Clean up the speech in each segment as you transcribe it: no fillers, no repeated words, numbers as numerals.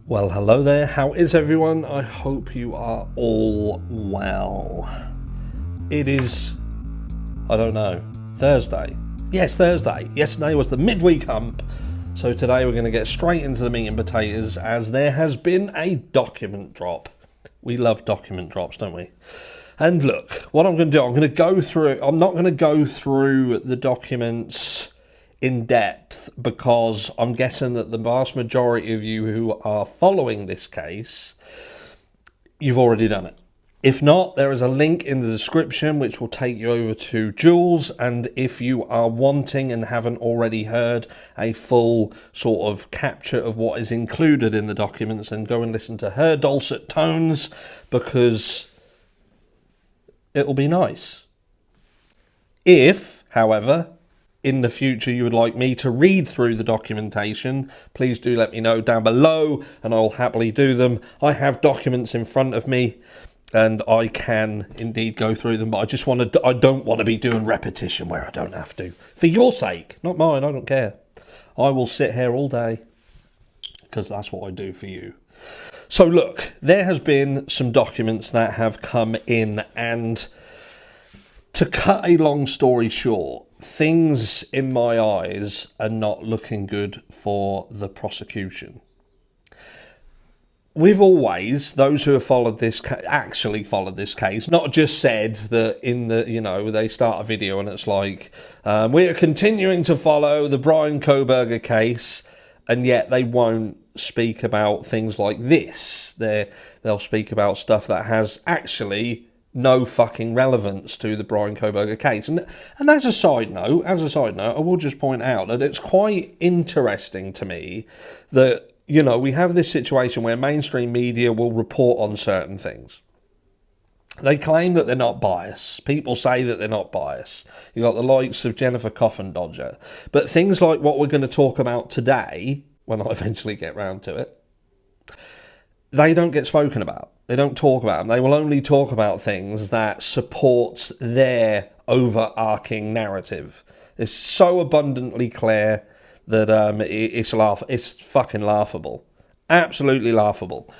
Well, hello there. How is everyone? I hope you are all well. It is, I don't know, Thursday. Yes, Thursday. Yesterday was the midweek hump. So today we're going to get straight into the meat and potatoes as there has been a document drop. We love document drops, don't we? And look, what I'm going to do, I'm going to go through, I'm not going to go through the documents in depth because I'm guessing that the vast majority of you who are following this case, you've already done it. If not, there is a link in the description which will take you over to Jules, and if you are wanting and haven't already heard a full sort of capture of what is included in the documents, then go and listen to her dulcet tones because it'll be nice. If, however, in the future you would like me to read through the documentation, please do let me know down below and I'll happily do them. I have documents in front of me and I can indeed go through them, but I don't want to be doing repetition where I don't have to. For your sake, not mine, I don't care. I will sit here all day because that's what I do for you. So look, there has been some documents that have come in, and to cut a long story short, things in my eyes are not looking good for the prosecution. We've always, those who have followed this, actually followed this case, not just said that in the, they start a video and it's like, we are continuing to follow the Bryan Kohberger case, and yet they won't speak about things like this. They'll speak about stuff that has actually no fucking relevance to the Bryan Kohberger case. And as a side note, I will just point out that it's quite interesting to me that, we have this situation where mainstream media will report on certain things. They claim that they're not biased. People say that they're not biased. You've got the likes of Jennifer Coffin Dodger. But things like what we're going to talk about today, when I eventually get round to it, they don't get spoken about. They don't talk about them. They will only talk about things that supports their overarching narrative. It's so abundantly clear that it's fucking laughable. Absolutely laughable.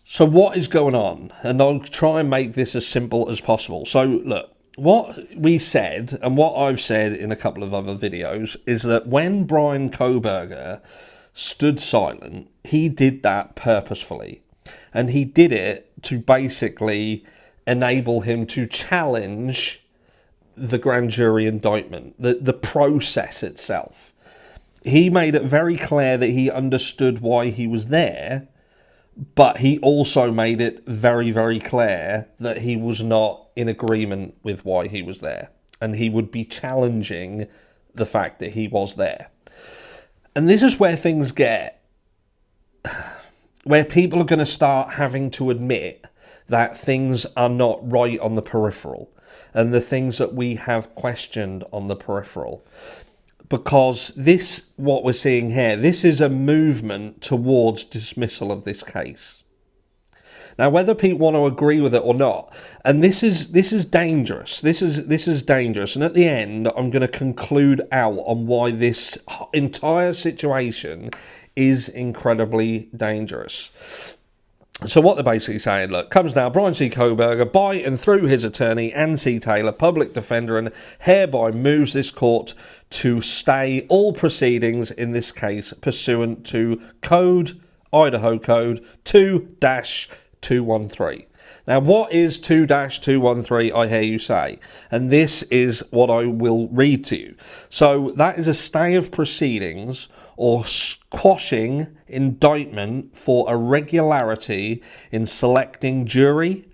So what is going on? And I'll try and make this as simple as possible. So look, what we said and what I've said in a couple of other videos is that when Bryan Kohberger stood silent, he did that purposefully. And he did it to basically enable him to challenge the grand jury indictment, the process itself. He made it very clear that he understood why he was there, but he also made it very, very clear that he was not in agreement with why he was there. And he would be challenging the fact that he was there. And this is where things get, where people are going to start having to admit that things are not right on the peripheral and the things that we have questioned on the peripheral. Because this, what we're seeing here, this is a movement towards dismissal of this case. Now, whether people want to agree with it or not, and this is dangerous. This is dangerous. And at the end, I'm going to conclude out on why this entire situation is incredibly dangerous. So what they're basically saying, look, comes now Bryan C. Kohberger by and through his attorney, Ann C. Taylor, public defender, and hereby moves this court to stay all proceedings in this case pursuant to Idaho Code 2-213. Now, what is 2-213, I hear you say? And this is what I will read to you. So that is a stay of proceedings or quashing indictment for irregularity in selecting jury,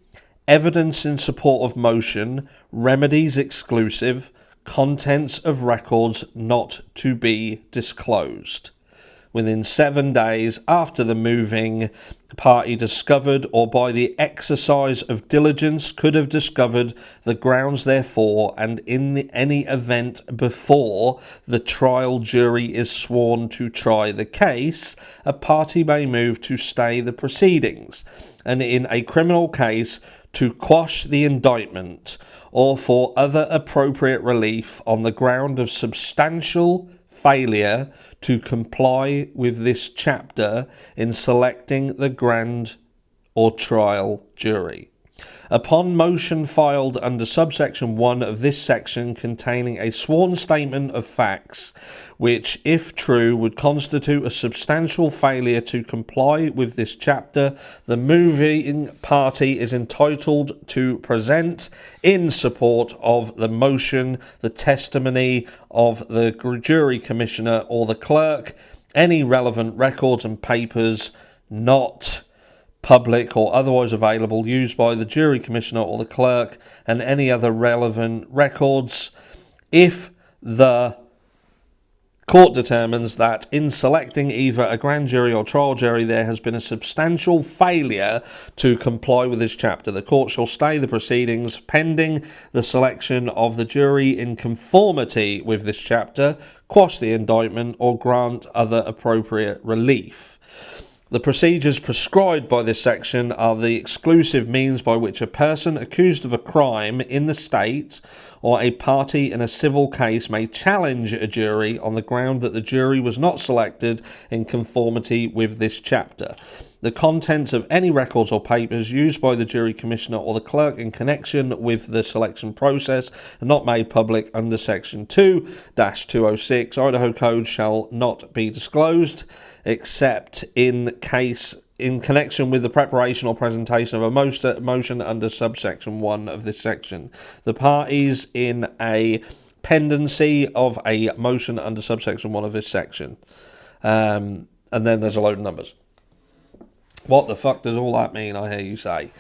evidence in support of motion, remedies exclusive, contents of records not to be disclosed, within 7 days after the moving party discovered or by the exercise of diligence could have discovered the grounds therefore, and in any event before the trial jury is sworn to try the case, a party may move to stay the proceedings, and in a criminal case to quash the indictment or for other appropriate relief on the ground of substantial failure to comply with this chapter in selecting the grand or trial jury. Upon motion filed under subsection 1 of this section containing a sworn statement of facts, which, if true, would constitute a substantial failure to comply with this chapter, the moving party is entitled to present, in support of the motion, the testimony of the jury commissioner or the clerk, any relevant records and papers not public or otherwise available, used by the jury commissioner or the clerk, and any other relevant records, if the court determines that in selecting either a grand jury or trial jury there has been a substantial failure to comply with this chapter. The court shall stay the proceedings pending the selection of the jury in conformity with this chapter, quash the indictment, or grant other appropriate relief. The procedures prescribed by this section are the exclusive means by which a person accused of a crime in the state or a party in a civil case may challenge a jury on the ground that the jury was not selected in conformity with this chapter. The contents of any records or papers used by the jury commissioner or the clerk in connection with the selection process are not made public under section 2-206 Idaho Code shall not be disclosed, except in connection with the preparation or presentation of a motion under subsection 1 of this section. The parties in a pendency of a motion under subsection 1 of this section. And then there's a load of numbers. What the fuck does all that mean, I hear you say?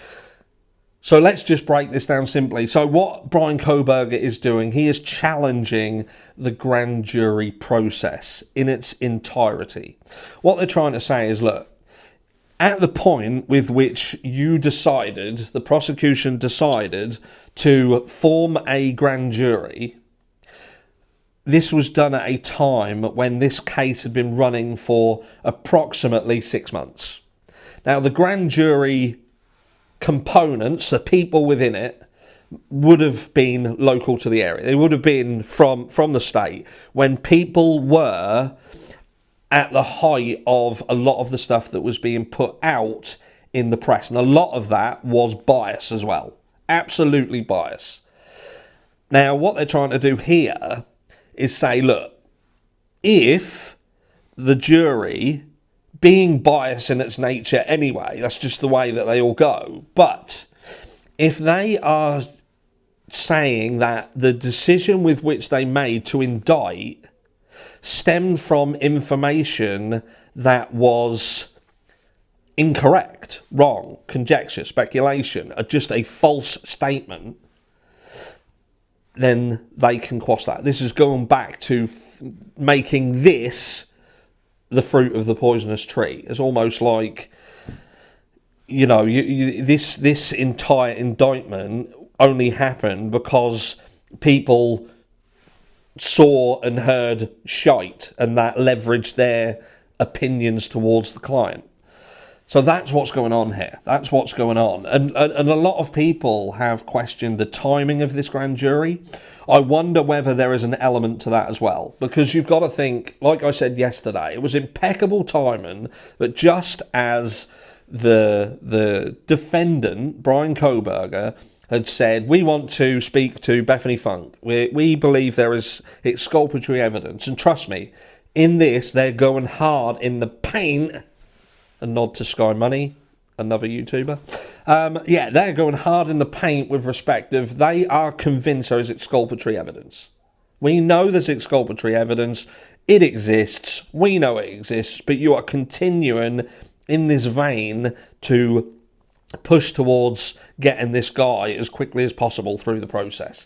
So let's just break this down simply. So what Bryan Kohberger is doing, he is challenging the grand jury process in its entirety. What they're trying to say is, look, at the point with which you decided, the prosecution decided to form a grand jury, this was done at a time when this case had been running for approximately 6 months. Now, the grand jury components, the people within it, would have been local to the area. They would have been from the state when people were at the height of a lot of the stuff that was being put out in the press. And a lot of that was bias as well. Absolutely bias. Now, what they're trying to do here is say, look, if the jury, being biased in its nature anyway, that's just the way that they all go, but if they are saying that the decision with which they made to indict stemmed from information that was incorrect, wrong, conjecture, speculation, or just a false statement, then they can quash that. This is going back to making this the fruit of the poisonous tree. It's almost like, you know, this entire indictment only happened because people saw and heard shite, and that leveraged their opinions towards the client. So that's what's going on here. That's what's going on. And a lot of people have questioned the timing of this grand jury. I wonder whether there is an element to that as well. Because you've got to think, like I said yesterday, it was impeccable timing that just as the defendant, Bryan Kohberger, had said, we want to speak to Bethany Funk. We believe there is exculpatory evidence. And trust me, in this, they're going hard in the paint. A nod to Sky Money, another YouTuber. Yeah, they're going hard in the paint with respect of they are convinced there is exculpatory evidence. We know there's exculpatory evidence. It exists. We know it exists. But you are continuing in this vein to push towards getting this guy as quickly as possible through the process.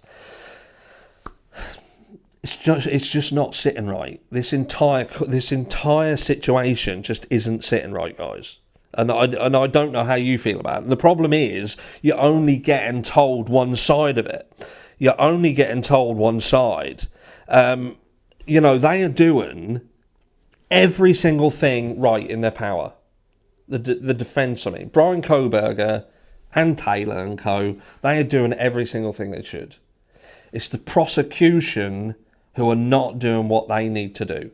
It's just not sitting right. This entire situation just isn't sitting right, guys. And I don't know how you feel about it. And the problem is, you're only getting told one side of it. You're only getting told one side. You know, they are doing every single thing right in their power. The defence, I mean, Bryan Kohberger and Taylor and co, they are doing every single thing they should. It's the prosecution who are not doing what they need to do.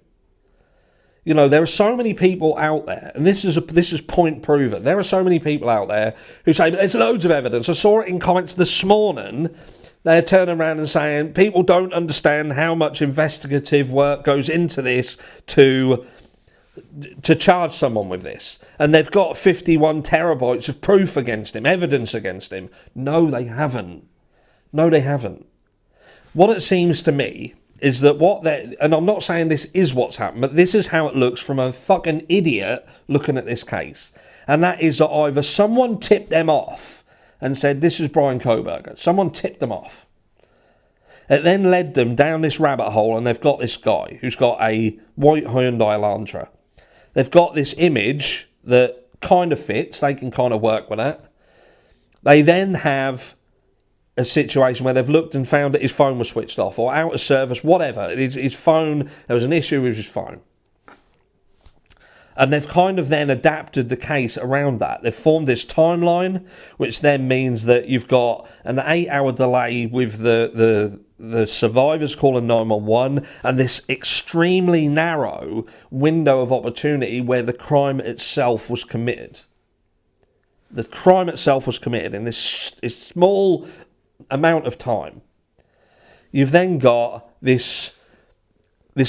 You know, there are so many people out there, and this is point proven. There are so many people out there who say, but there's loads of evidence. I saw it in comments this morning. They're turning around and saying, people don't understand how much investigative work goes into this to charge someone with this. And they've got 51 terabytes of proof against him, evidence against him. No, they haven't. No, they haven't. What it seems to me is that and I'm not saying this is what's happened, but this is how it looks from a fucking idiot looking at this case. And that is that either someone tipped them off and said, this is Bryan Kohberger. Someone tipped them off. It then led them down this rabbit hole, and they've got this guy who's got a white Hyundai Elantra. They've got this image that kind of fits. They can kind of work with that. They then have a situation where they've looked and found that his phone was switched off or out of service, whatever. His phone, there was an issue with his phone. And they've kind of then adapted the case around that. They've formed this timeline, which then means that you've got an 8-hour delay with the survivors calling 911 and this extremely narrow window of opportunity where the crime itself was committed. The crime itself was committed in this small amount of time. You've then got this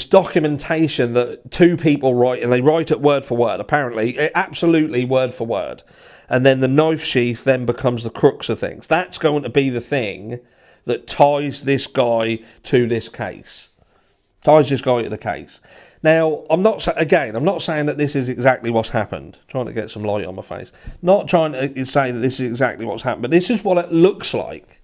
documentation that two people write, and they write it word for word, apparently, absolutely word for word. And then the knife sheath then becomes the crux of things. That's going to be the thing that ties this guy to this case. Ties this guy to the case. Now, I'm not saying that this is exactly what's happened. I'm trying to get some light on my face. Not trying to say that this is exactly what's happened, but this is what it looks like.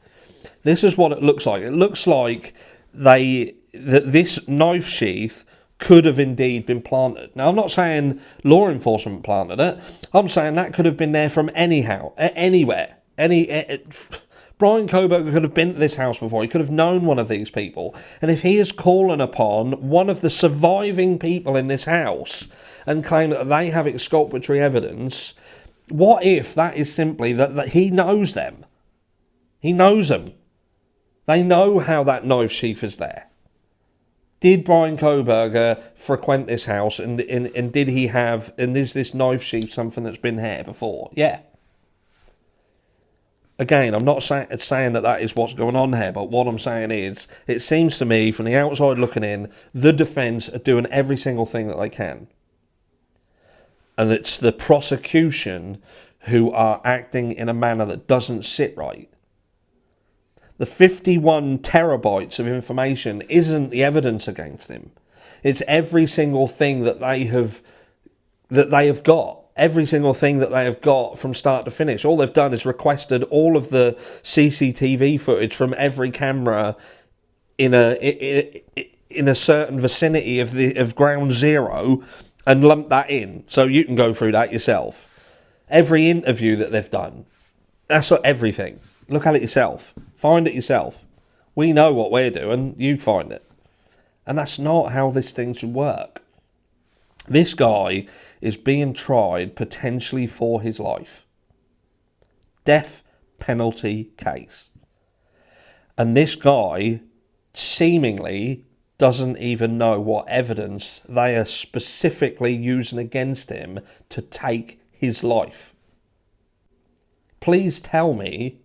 This is what it looks like. It looks like that this knife sheath could have indeed been planted. Now, I'm not saying law enforcement planted it. I'm saying that could have been there from anywhere. Bryan Kohberger could have been to this house before. He could have known one of these people. And if he is calling upon one of the surviving people in this house and claim that they have exculpatory evidence, what if that is simply that he knows them? He knows them. They know how that knife sheath is there. Did Bryan Kohberger frequent this house and did he have, and is this knife sheath something that's been here before? Yeah. Again, I'm not saying that is what's going on here, but what I'm saying is, it seems to me, from the outside looking in, the defence are doing every single thing that they can. And it's the prosecution who are acting in a manner that doesn't sit right. The 51 terabytes of information isn't the evidence against him. It's every single thing that they have got. Every single thing that they have got from start to finish. All they've done is requested all of the CCTV footage from every camera in a certain vicinity of ground zero and lumped that in, so you can go through that yourself. Every interview that they've done. That's everything. Look at it yourself. Find it yourself. We know what we're doing. You find it. And that's not how this thing should work. This guy is being tried potentially for his life. Death penalty case. And this guy seemingly doesn't even know what evidence they are specifically using against him to take his life. Please tell me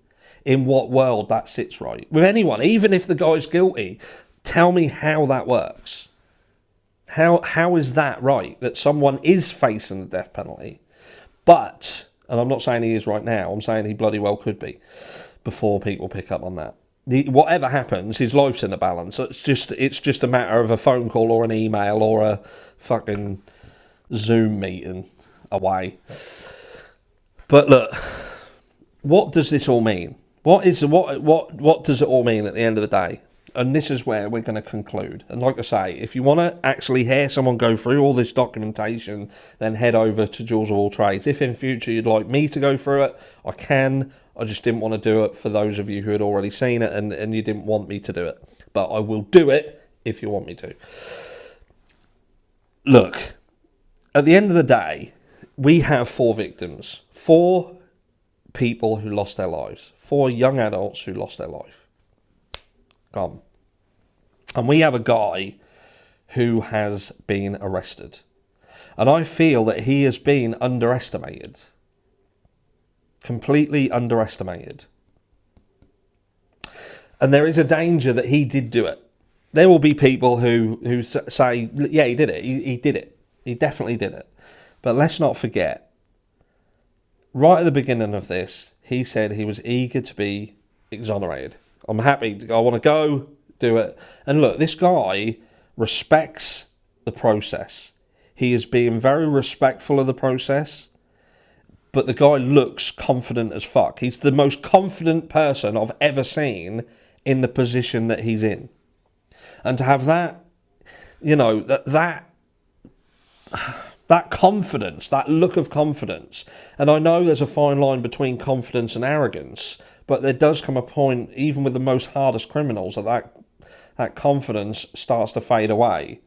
in what world that sits right. With anyone, even if the guy's guilty, tell me how that works. How is that right, that someone is facing the death penalty? But, and I'm not saying he is right now, I'm saying he bloody well could be, before people pick up on that. Whatever happens, his life's in the balance. It's just a matter of a phone call or an email or a fucking Zoom meeting away. But look, what does this all mean? What does it all mean at the end of the day? And this is where we're going to conclude. And like I say, if you want to actually hear someone go through all this documentation, then head over to Jules of All Trades. If in future you'd like me to go through it, I can. I just didn't want to do it for those of you who had already seen it and you didn't want me to do it. But I will do it if you want me to. Look, at the end of the day, we have 4 victims. 4 people who lost their lives. 4 young adults who lost their life. Gone. And we have a guy who has been arrested. And I feel that he has been underestimated. Completely underestimated. And there is a danger that he did do it. There will be people who say, yeah, he did it. He did it. He definitely did it. But let's not forget, right at the beginning of this, he said he was eager to be exonerated. I'm happy. I want to go do it. And look, this guy respects the process. He is being very respectful of the process. But the guy looks confident as fuck. He's the most confident person I've ever seen in the position that he's in. And to have that, you know, that confidence, that look of confidence. And I know there's a fine line between confidence and arrogance, but there does come a point, even with the most hardest criminals, that confidence starts to fade away.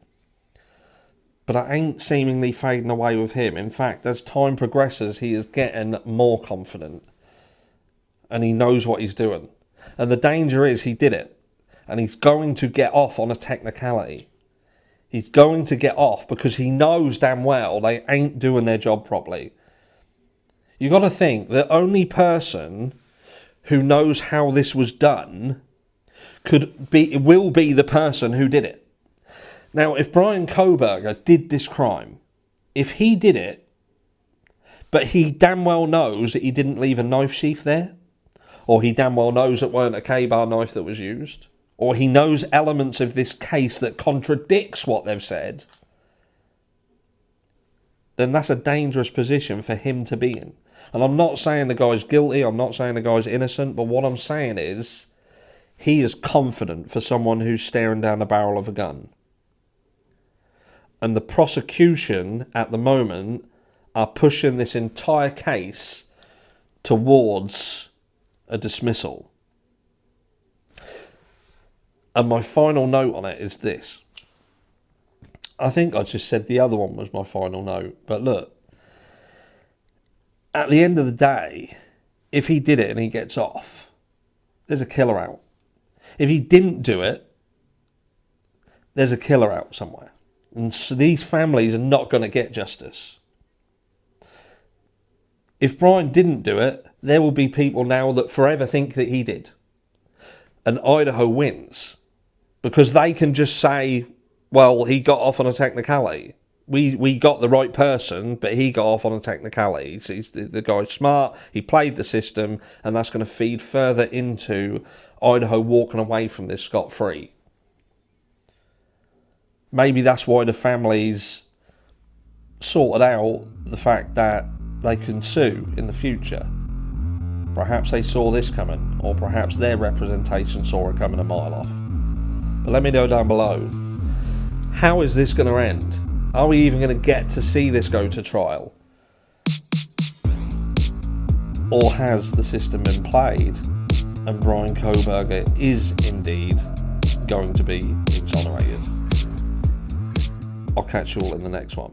But it ain't seemingly fading away with him. In fact, as time progresses, he is getting more confident. And he knows what he's doing. And the danger is he did it. And he's going to get off on a technicality. He's going to get off because he knows damn well they ain't doing their job properly. You got to think, the only person who knows how this was done will be the person who did it. Now, if Bryan Kohberger did this crime, if he did it, but he damn well knows that he didn't leave a knife sheath there, or he damn well knows it weren't a K-bar knife that was used, or he knows elements of this case that contradicts what they've said, then that's a dangerous position for him to be in. And I'm not saying the guy's guilty, I'm not saying the guy's innocent, but what I'm saying is he is confident for someone who's staring down the barrel of a gun. And the prosecution at the moment are pushing this entire case towards a dismissal. And my final note on it is this. I think I just said the other one was my final note. But look, at the end of the day, if he did it and he gets off, there's a killer out. If he didn't do it, there's a killer out somewhere. And so these families are not going to get justice. If Bryan didn't do it, there will be people now that forever think that he did. And Idaho wins. Because they can just say, well, he got off on a technicality. We got the right person, but he got off on a technicality. The guy's smart, he played the system, and that's going to feed further into Idaho walking away from this scot-free. Maybe that's why the families sorted out the fact that they can sue in the future. Perhaps they saw this coming, or perhaps their representation saw it coming a mile off. But let me know down below, how is this going to end? Are we even going to get to see this go to trial? Or has the system been played and Bryan Kohberger is indeed going to be exonerated? I'll catch you all in the next one.